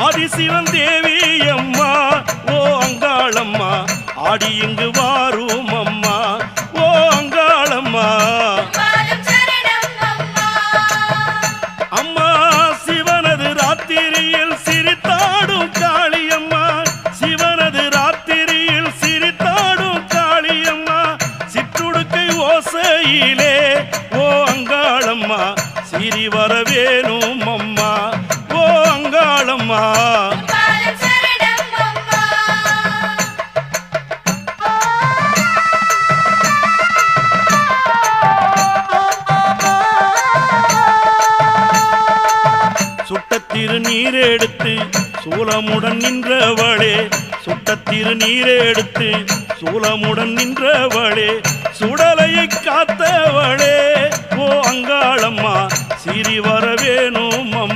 ஆதிசிவன் தேவி அம்மா ஓ அங்காளம்மா ஆடி இங்கு வாரும் அம்மா ஓ அங்காளம்மா அம்மா சிவனது ராத்திரியில் சிரித்தாடும் காளியம்மா சிவனது ராத்திரியில் சிரித்தாடும் காளியம்மா சிற்றுடுக்கை ஓசையிலே ஓ அங்காளம்மா சிரி வரவேணும் அம்மா ஓ அங்காளம்மா சுட்டத்திரு நீரெடுத்து சூலமுடன் நின்றவளே சுட்டத்திரு நீரெடுத்து சூலமுடன் நின்றவளே சுடலையை காத்தவளே ஓ அங்காளம்மா சிரி வரவேணும் அம்மா